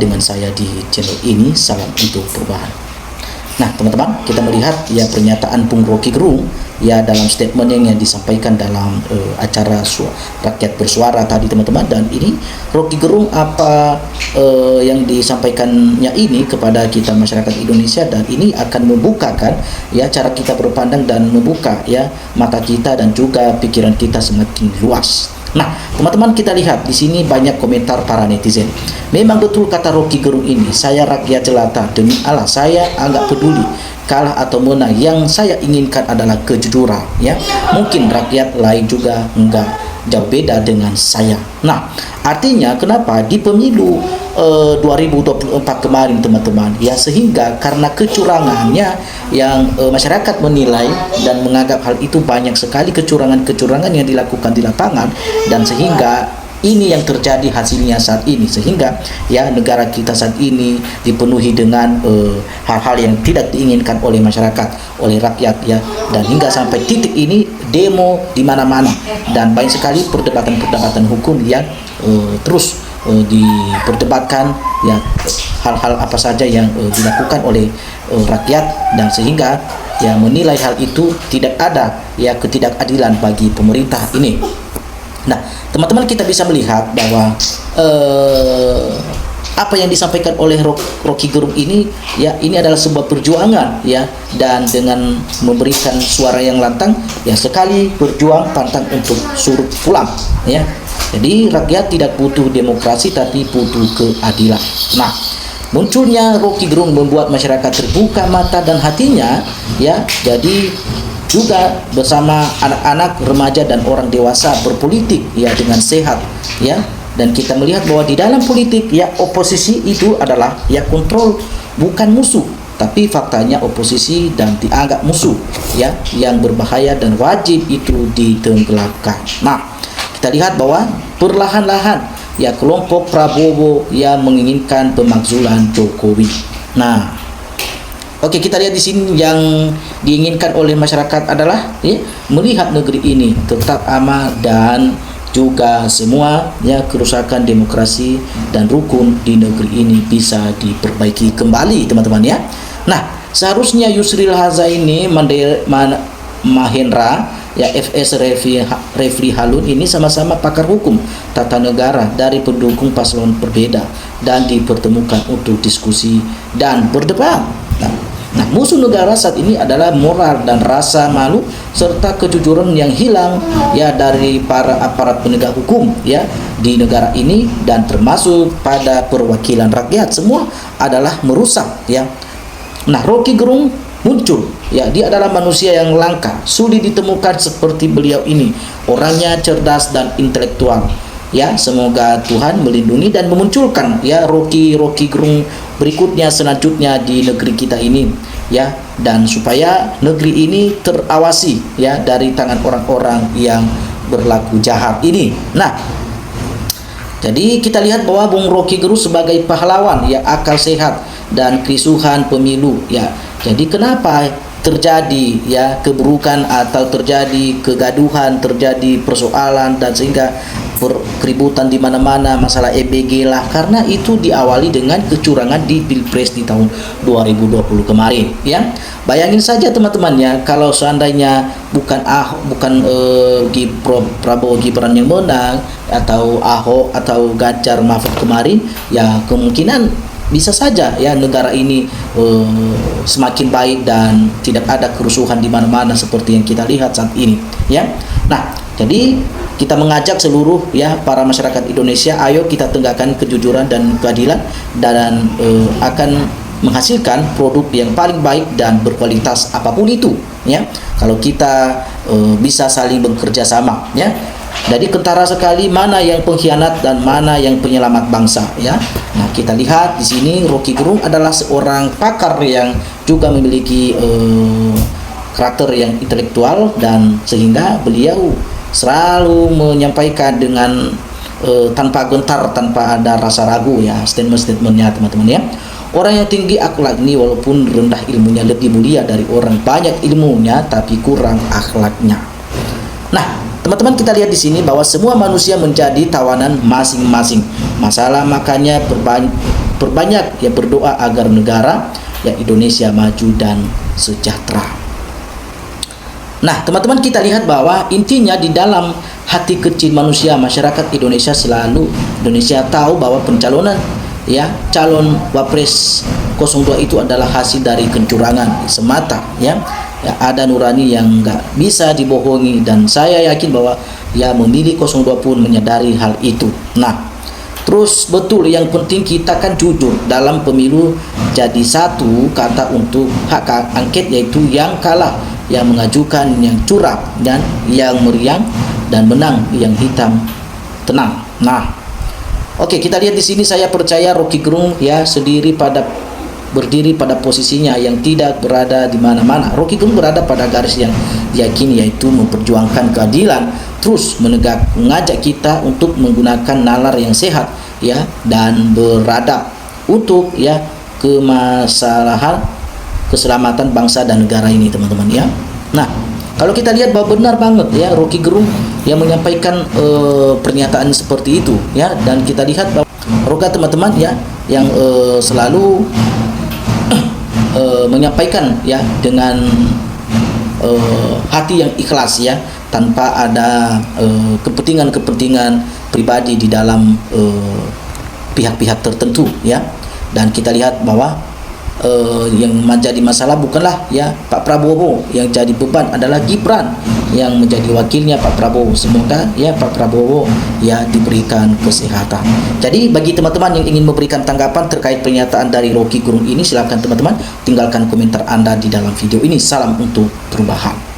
dengan saya di channel ini. Salam untuk perubahan. Nah teman-teman, kita melihat ya pernyataan Bung Rocky Gerung ya dalam statement yang disampaikan dalam acara rakyat bersuara tadi teman-teman. Dan ini Rocky Gerung apa yang disampaikannya ini kepada kita masyarakat Indonesia, dan ini akan membukakan ya cara kita berpandang dan membuka ya mata kita dan juga pikiran kita semakin luas. Nah, teman-teman, kita lihat di sini banyak komentar para netizen. Memang betul kata Rocky Gerung ini, saya rakyat jelata, demi Allah saya agak peduli kalah atau menang, yang saya inginkan adalah kejujuran ya. Mungkin rakyat lain juga enggak jauh beda dengan saya. Nah, artinya kenapa di pemilu 2024 kemarin teman-teman ya, sehingga karena kecurangannya yang masyarakat menilai dan menganggap hal itu banyak sekali kecurangan-kecurangan yang dilakukan di lapangan, dan sehingga ini yang terjadi hasilnya saat ini, sehingga ya negara kita saat ini dipenuhi dengan hal-hal yang tidak diinginkan oleh masyarakat, oleh rakyat ya, dan hingga sampai titik ini demo di mana-mana, dan banyak sekali perdebatan-perdebatan hukum yang terus diperdebatkan ya, hal-hal apa saja yang dilakukan oleh rakyat, dan sehingga ya menilai hal itu tidak ada ya ketidakadilan bagi pemerintah ini. Nah, teman-teman, kita bisa melihat bahwa apa yang disampaikan oleh Rocky Gerung ini ya, ini adalah sebuah perjuangan ya, dan dengan memberikan suara yang lantang ya, sekali berjuang pantang untuk suruh pulang ya. Jadi rakyat tidak butuh demokrasi tapi butuh keadilan. Nah, munculnya Rocky Gerung membuat masyarakat terbuka mata dan hatinya ya. Jadi juga bersama anak-anak, remaja dan orang dewasa berpolitik ya dengan sehat ya. Dan kita melihat bahwa di dalam politik ya, oposisi itu adalah ya kontrol, bukan musuh, tapi faktanya oposisi dan dianggap musuh ya, yang berbahaya dan wajib itu ditenggelamkan. Nah, kita lihat bahwa perlahan-lahan ya kelompok Prabowo yang menginginkan pemakzulan Jokowi. Nah, oke, kita lihat di sini yang diinginkan oleh masyarakat adalah ya, melihat negeri ini tetap aman dan juga semua ya kerusakan demokrasi dan rukun di negeri ini bisa diperbaiki kembali teman-teman ya. Nah, seharusnya Yusril Haza ini Mahendra ya, FS Refli Harun ini sama-sama pakar hukum tata negara dari pendukung paslon berbeda dan dipertemukan untuk diskusi dan berdebat. Nah, musuh negara saat ini adalah moral dan rasa malu serta kejujuran yang hilang ya dari para aparat penegak hukum ya di negara ini, dan termasuk pada perwakilan rakyat, semua adalah merusak ya. Nah, Rocky Gerung muncul ya, dia adalah manusia yang langka, sulit ditemukan seperti beliau ini, orangnya cerdas dan intelektual ya. Semoga Tuhan melindungi dan memunculkan ya Rocky Gerung berikutnya selanjutnya di negeri kita ini ya, dan supaya negeri ini terawasi ya dari tangan orang-orang yang berlaku jahat ini. Nah, jadi kita lihat bahwa Bung Rocky Gerung sebagai pahlawan ya, akal sehat dan kerisuhan pemilu ya. Jadi kenapa terjadi ya keburukan atau terjadi kegaduhan, terjadi persoalan dan sehingga keributan di mana-mana, masalah EBG lah, karena itu diawali dengan kecurangan di Pilpres di tahun 2020 kemarin ya. Bayangin saja teman-teman ya, kalau seandainya bukan Prabowo Gibran yang menang, atau Ahok atau Ganjar Mahfud kemarin ya, kemungkinan bisa saja ya negara ini semakin baik dan tidak ada kerusuhan di mana-mana seperti yang kita lihat saat ini ya. Nah, jadi kita mengajak seluruh ya para masyarakat Indonesia, ayo kita tegakkan kejujuran dan keadilan, dan akan menghasilkan produk yang paling baik dan berkualitas apapun itu ya, kalau kita bisa saling bekerja sama ya. Jadi kentara sekali mana yang pengkhianat dan mana yang penyelamat bangsa ya. Nah, kita lihat di sini Rocky Gerung adalah seorang pakar yang juga memiliki karakter yang intelektual, dan sehingga beliau selalu menyampaikan dengan tanpa gentar, tanpa ada rasa ragu ya statement-statementnya teman-teman ya. Orang yang tinggi akhlak ini walaupun rendah ilmunya lebih mulia dari orang banyak ilmunya tapi kurang akhlaknya. Nah, teman-teman, kita lihat di sini bahwa semua manusia menjadi tawanan masing-masing. Masalah makanya perbanyak ya berdoa agar negara ya Indonesia maju dan sejahtera. Nah, teman-teman, kita lihat bahwa intinya di dalam hati kecil manusia, masyarakat Indonesia tahu bahwa pencalonan ya calon Wapres 02 itu adalah hasil dari kecurangan semata ya. Ya, ada nurani yang nggak bisa dibohongi, dan saya yakin bahwa ya memilih 02 pun menyadari hal itu. Nah, terus betul, yang penting kita kan jujur dalam pemilu. Jadi satu kata untuk hak angket, yaitu yang kalah yang mengajukan yang curang, dan yang meriang dan menang yang hitam tenang. Nah, oke, kita lihat di sini. Saya percaya Rocky Gerung ya berdiri pada posisinya yang tidak berada di mana-mana. Rocky Gerung berada pada garis yang diyakini, yaitu memperjuangkan keadilan, terus mengajak kita untuk menggunakan nalar yang sehat ya dan beradab untuk ya keselamatan bangsa dan negara ini, teman-teman ya. Nah, kalau kita lihat bahwa benar banget ya Rocky Gerung yang menyampaikan pernyataan seperti itu ya, dan kita lihat bahwa Roga, teman-teman ya, yang selalu menyampaikan ya dengan hati yang ikhlas ya, tanpa ada kepentingan pribadi di dalam pihak-pihak tertentu ya. Dan kita lihat bahwa yang menjadi masalah bukanlah ya Pak Prabowo, yang jadi beban adalah Gibran yang menjadi wakilnya Pak Prabowo. Semoga ya Pak Prabowo ya diberikan kesehatan. Jadi bagi teman-teman yang ingin memberikan tanggapan terkait pernyataan dari Rocky Gerung ini, silakan teman-teman tinggalkan komentar Anda di dalam video ini. Salam untuk perubahan.